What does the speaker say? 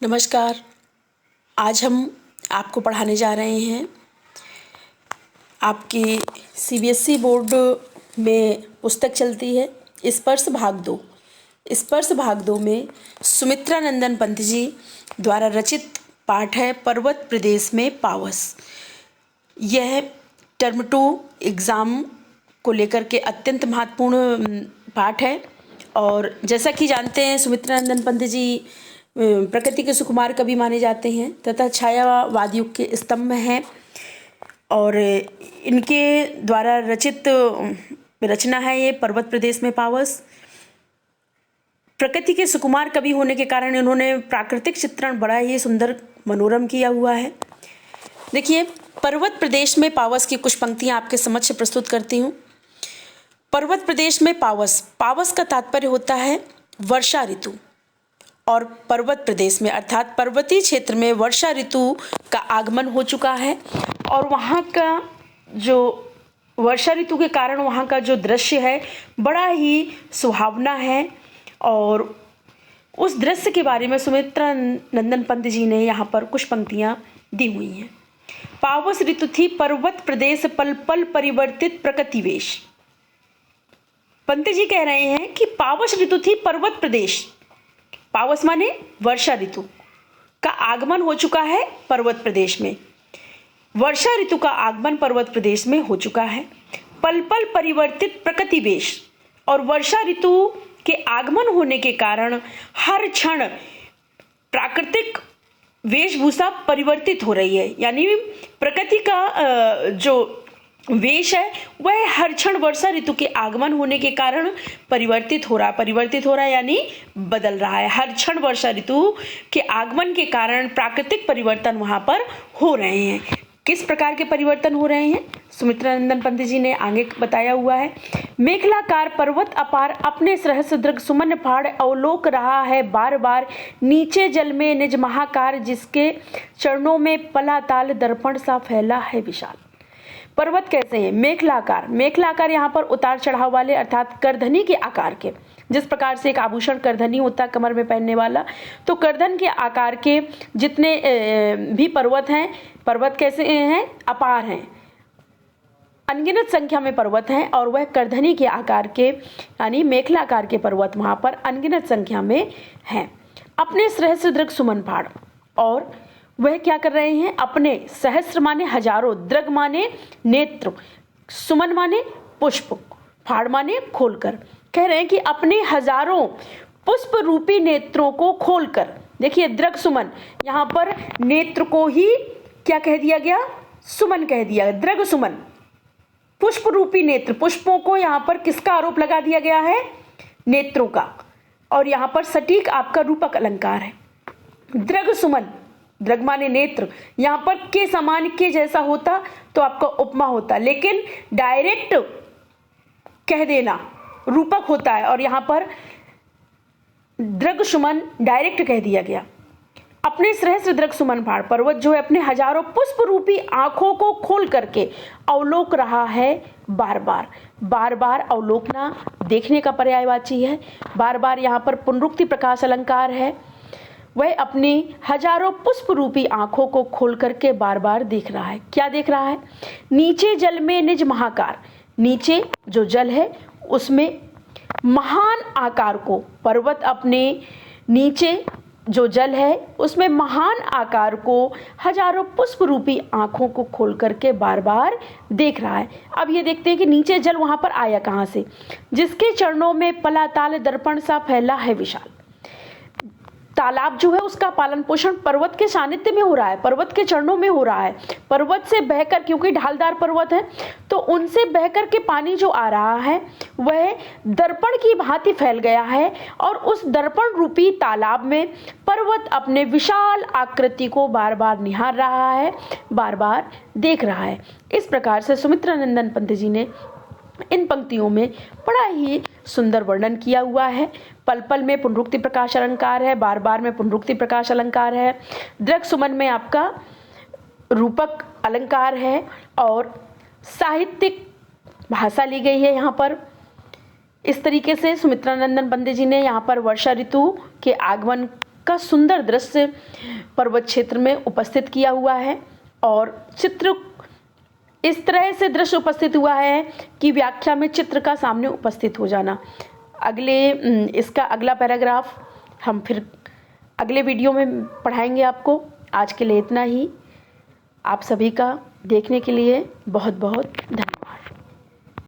नमस्कार। आज हम आपको पढ़ाने जा रहे हैं आपकी सीबीएसई बोर्ड में पुस्तक चलती है स्पर्श भाग 2। स्पर्श भाग 2 में सुमित्रा नंदन पंत जी द्वारा रचित पाठ है पर्वत प्रदेश में पावस। यह टर्म 2 एग्ज़ाम को लेकर के अत्यंत महत्वपूर्ण पाठ है। और जैसा कि जानते हैं सुमित्रा नंदन पंत जी प्रकृति के सुकुमार कवि माने जाते हैं तथा छायावाद युग के स्तंभ हैं। और इनके द्वारा रचित रचना है ये पर्वत प्रदेश में पावस। प्रकृति के सुकुमार कवि होने के कारण इन्होंने प्राकृतिक चित्रण बड़ा ही सुंदर मनोरम किया हुआ है। देखिए, पर्वत प्रदेश में पावस की कुछ पंक्तियां आपके समक्ष प्रस्तुत करती हूँ। पर्वत प्रदेश में पावस, पावस का तात्पर्य होता है वर्षा ऋतु। और पर्वत प्रदेश में अर्थात पर्वतीय क्षेत्र में वर्षा ऋतु का आगमन हो चुका है और वहाँ का जो वर्षा ऋतु के कारण वहाँ का जो दृश्य है बड़ा ही सुहावना है। और उस दृश्य के बारे में सुमित्रा नंदन पंत जी ने यहाँ पर कुछ पंक्तियाँ दी हुई हैं। पावस ऋतु थी पर्वत प्रदेश पल पल परिवर्तित प्रकृतिवेश। पंत जी कह रहे हैं कि पावस ऋतु थी पर्वत प्रदेश, पावस माने वर्षा ऋतु का आगमन हो चुका है पर्वत प्रदेश में। वर्षा ऋतु का आगमन पर्वत प्रदेश में हो चुका है। पल पल परिवर्तित प्रकृतिवेश, और वर्षा ऋतु के आगमन होने के कारण हर क्षण प्राकृतिक वेशभूषा परिवर्तित हो रही है। यानी प्रकृति का जो वेश है वह हर क्षण वर्षा ऋतु के आगमन होने के कारण परिवर्तित हो रहा है यानी बदल रहा है। हर क्षण वर्षा ऋतु के आगमन के कारण प्राकृतिक परिवर्तन वहाँ पर हो रहे हैं। किस प्रकार के परिवर्तन हो रहे हैं सुमित्रा नंदन पंत जी ने आगे बताया हुआ है। मेखलाकार पर्वत अपार अपने सहस्र दृग सुमन फाड़ अवलोक रहा है बार बार, नीचे जल में निज महाकार जिसके चरणों में पलाताल दर्पण सा फैला है विशाल। पर्वत कैसे हैं? मेखलाकार। मेखलाकार यहाँ पर उतार चढ़ाव वाले अर्थात करधनी के आकार के, जिस प्रकार से एक आभूषण करधनी होता है कमर में पहनने वाला, तो करधन के आकार के जितने भी पर्वत हैं, पर्वत कैसे हैं? अपार हैं, अनगिनत संख्या में पर्वत हैं और वह करधनी के आकार के यानी मेखलाकार के पर्वत वहाँ पर अनगिनत संख्या में हैं। अपने सहस्र दृग सुमन फाड़, और वह क्या कर रहे हैं? अपने सहस्र माने हजारों, दृग माने नेत्र, सुमन माने पुष्प, फाड़ माने खोलकर। कह रहे हैं कि अपने हजारों पुष्प रूपी नेत्रों को खोलकर, देखिए दृग सुमन, यहाँ पर नेत्र को ही क्या कह दिया गया? सुमन कह दिया। दृग सुमन, पुष्प रूपी नेत्र, पुष्पों को यहाँ पर किसका आरोप लगा दिया गया है? नेत्रों का। और यहाँ पर सटीक आपका रूपक अलंकार है। दृग सुमन, दृग माने नेत्र, यहाँ पर के समान के जैसा होता तो आपका उपमा होता, लेकिन डायरेक्ट कह देना रूपक होता है और यहाँ पर दृग सुमन डायरेक्ट कह दिया गया। अपने सहस्र दृग सुमन फाड़, पर्वत जो है अपने हजारों पुष्प रूपी आंखों को खोल करके अवलोक रहा है बार बार। बार बार अवलोकना देखने का पर्यायवाची है। बार बार यहाँ पर पुनरुक्ति प्रकाश अलंकार है। वह अपनी हजारों पुष्प रूपी आंखों को खोल करके बार बार देख रहा है। क्या देख रहा है? नीचे जल में निज महाकार, नीचे जो जल है उसमें महान आकार को, पर्वत अपने नीचे जो जल है उसमें महान आकार को हजारों पुष्प रूपी आंखों को खोल करके बार बार देख रहा है। अब ये देखते हैं कि नीचे जल वहां पर आया कहां से? जिसके चरणों में पलाताल दर्पण सा फैला है विशाल। तालाब जो है उसका पालन पोषण पर्वत के सानिध्य में हो रहा है, पर्वत के चरणों में हो रहा है। पर्वत से बहकर, क्योंकि ढालदार पर्वत है तो उनसे बहकर के पानी जो आ रहा है वह दर्पण की भांति फैल गया है और उस दर्पण रूपी तालाब में पर्वत अपने विशाल आकृति को बार बार निहार रहा है, बार बार देख रहा है। इस प्रकार से सुमित्रा नंदन पंत जी ने इन पंक्तियों में बड़ा ही सुंदर वर्णन किया हुआ है। पल पल में पुनरुक्ति प्रकाश अलंकार है, बार बार में पुनरुक्ति प्रकाश अलंकार है, दृग सुमन में आपका रूपक अलंकार है और साहित्यिक भाषा ली गई है। यहाँ पर इस तरीके से सुमित्रा नंदन पंत जी ने यहाँ पर वर्षा ऋतु के आगमन का सुंदर दृश्य पर्वत क्षेत्र में उपस्थित किया हुआ है और चित्र इस तरह से दृश्य उपस्थित हुआ है कि व्याख्या में चित्र का सामने उपस्थित हो जाना। इसका अगला पैराग्राफ हम फिर अगले वीडियो में पढ़ाएंगे आपको। आज के लिए इतना ही। आप सभी का देखने के लिए बहुत बहुत धन्यवाद।